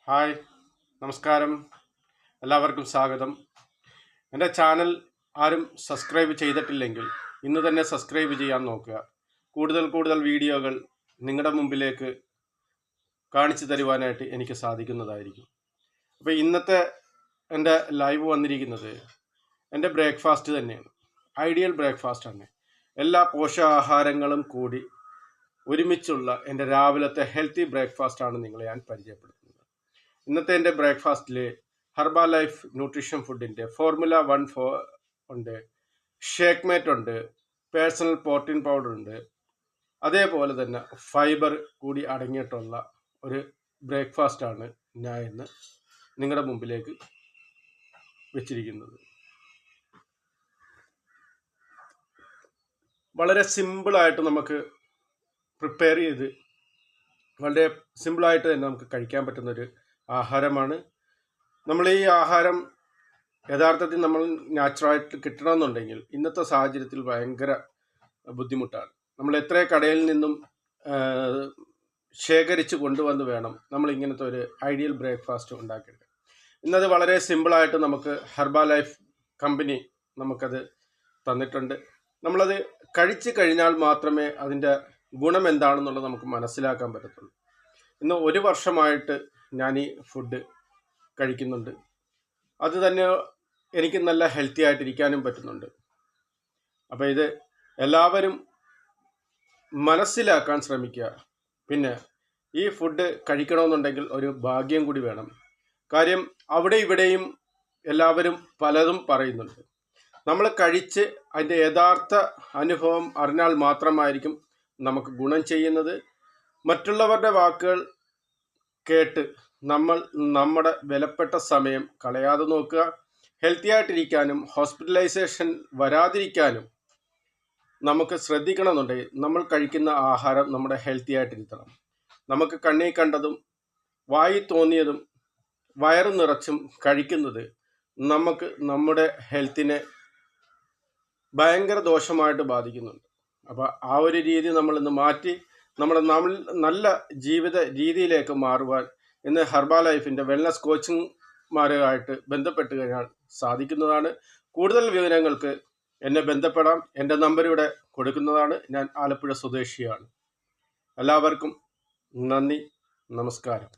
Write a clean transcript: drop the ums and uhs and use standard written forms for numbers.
Hi, നമസ്കാരം. എല്ലാവർക്കും സ്വാഗതം. എൻ്റെ ചാനൽ ആരും സബ്സ്ക്രൈബ് ചെയ്തിട്ടില്ലെങ്കിൽ ഇന്ന് തന്നെ സബ്സ്ക്രൈബ് ചെയ്യാൻ നോക്കുക. കൂടുതൽ കൂടുതൽ വീഡിയോകൾ നിങ്ങളുടെ മുമ്പിലേക്ക് കാണിച്ചു തരുവാനായിട്ട് എനിക്ക് സാധിക്കുന്നതായിരിക്കും. അപ്പോൾ ഇന്നത്തെ എൻ്റെ ലൈവ് വന്നിരിക്കുന്നത് എൻ്റെ ബ്രേക്ക്ഫാസ്റ്റ് തന്നെയാണ്. ഐഡിയൽ ബ്രേക്ക്ഫാസ്റ്റ് ആണ്. എല്ലാ പോഷകാഹാരങ്ങളും കൂടി ഒരുമിച്ചുള്ള എൻ്റെ രാവിലത്തെ ഹെൽത്തി ബ്രേക്ക്ഫാസ്റ്റാണ് നിങ്ങളെ ഞാൻ പരിചയപ്പെടുത്തുന്നത്. ഇന്നത്തെ എൻ്റെ ബ്രേക്ക്ഫാസ്റ്റിൽ ഹെർബാ ലൈഫ് ന്യൂട്രീഷൻ ഫുഡിൻ്റെ ഫോർമുല 1 ഉണ്ട്, ഷേക്ക് മേറ്റ് ഉണ്ട്, പേഴ്സണൽ പ്രോട്ടീൻ പൗഡർ ഉണ്ട്. അതേപോലെ തന്നെ ഫൈബർ കൂടി അടങ്ങിയിട്ടുള്ള ഒരു ബ്രേക്ക്ഫാസ്റ്റാണ് ഞാൻ ഇന്ന് നിങ്ങളുടെ മുമ്പിലേക്ക് വെച്ചിരിക്കുന്നത്. വളരെ സിമ്പിളായിട്ട് നമുക്ക് പ്രിപ്പയർ ചെയ്ത് വളരെ സിമ്പിളായിട്ട് തന്നെ നമുക്ക് കഴിക്കാൻ പറ്റുന്നൊരു ആഹാരമാണ്. നമ്മൾ ഈ ആഹാരം യഥാർത്ഥത്തിൽ നമ്മൾ നാച്ചുറലായിട്ട് കിട്ടണമെന്നുണ്ടെങ്കിൽ ഇന്നത്തെ സാഹചര്യത്തിൽ ഭയങ്കര ബുദ്ധിമുട്ടാണ്. നമ്മൾ എത്ര കടയിൽ നിന്നും ശേഖരിച്ച് കൊണ്ടുവന്ന് വേണം നമ്മൾ ഇങ്ങനത്തെ ഒരു ഐഡിയൽ ബ്രേക്ക്ഫാസ്റ്റ് ഉണ്ടാക്കിയെടുക്കാൻ. ഇന്നത് വളരെ സിമ്പിളായിട്ട് നമുക്ക് ഹെർബാ ലൈഫ് കമ്പനി നമുക്കത് തന്നിട്ടുണ്ട്. നമ്മളത് കഴിച്ചു കഴിഞ്ഞാൽ മാത്രമേ അതിൻ്റെ ഗുണം എന്താണെന്നുള്ളത് നമുക്ക് മനസ്സിലാക്കാൻ പറ്റത്തുള്ളൂ. ഇന്ന് 1 വർഷമായിട്ട് ഞാൻ ഈ ഫുഡ് കഴിക്കുന്നുണ്ട്. അത് തന്നെ എനിക്ക് നല്ല ഹെൽത്തി ആയിട്ടിരിക്കാനും പറ്റുന്നുണ്ട്. അപ്പോൾ ഇത് എല്ലാവരും മനസ്സിലാക്കാൻ ശ്രമിക്കുക. പിന്നെ ഈ ഫുഡ് കഴിക്കണമെന്നുണ്ടെങ്കിൽ ഒരു ഭാഗ്യം കൂടി വേണം. കാര്യം അവിടെ ഇവിടെയും എല്ലാവരും പലതും പറയുന്നുണ്ട്. നമ്മൾ കഴിച്ച് അതിൻ്റെ യഥാർത്ഥ അനുഭവം അറിഞ്ഞാൽ മാത്രമായിരിക്കും നമുക്ക് ഗുണം ചെയ്യുന്നത്. മറ്റുള്ളവരുടെ വാക്കുകൾ കേട്ട് നമ്മൾ നമ്മുടെ വിലപ്പെട്ട സമയം കളയാതെ നോക്കുക. ഹെൽത്തി ആയിട്ടിരിക്കാനും ഹോസ്പിറ്റലൈസേഷൻ വരാതിരിക്കാനും നമുക്ക് ശ്രദ്ധിക്കണമെന്നുണ്ടെങ്കിൽ നമ്മൾ കഴിക്കുന്ന ആഹാരം നമ്മുടെ ഹെൽത്തി ആയിട്ടിരിക്കണം. നമുക്ക് കണ്ണീ കണ്ടതും വായി തോന്നിയതും വയറു നിറച്ചും കഴിക്കുന്നത് നമുക്ക് നമ്മുടെ ഹെൽത്തിനെ ഭയങ്കര ദോഷമായിട്ട് ബാധിക്കുന്നുണ്ട്. അപ്പോൾ ആ ഒരു രീതി നമ്മളിന്ന് മാറ്റി നമ്മുടെ നല്ല ജീവിത രീതിയിലേക്ക് മാറുവാൻ ഇന്ന് ഹെർബാ ലൈഫിൻ്റെ വെൽനസ് കോച്ചിങ്ങുമാരുമായിട്ട് ബന്ധപ്പെട്ട് കഴിഞ്ഞാൽ സാധിക്കുന്നതാണ്. കൂടുതൽ വിവരങ്ങൾക്ക് എന്നെ ബന്ധപ്പെടാം. എൻ്റെ നമ്പർ ഇവിടെ കൊടുക്കുന്നതാണ്. ഞാൻ ആലപ്പുഴ സ്വദേശിയാണ്. എല്ലാവർക്കും നന്ദി, നമസ്കാരം.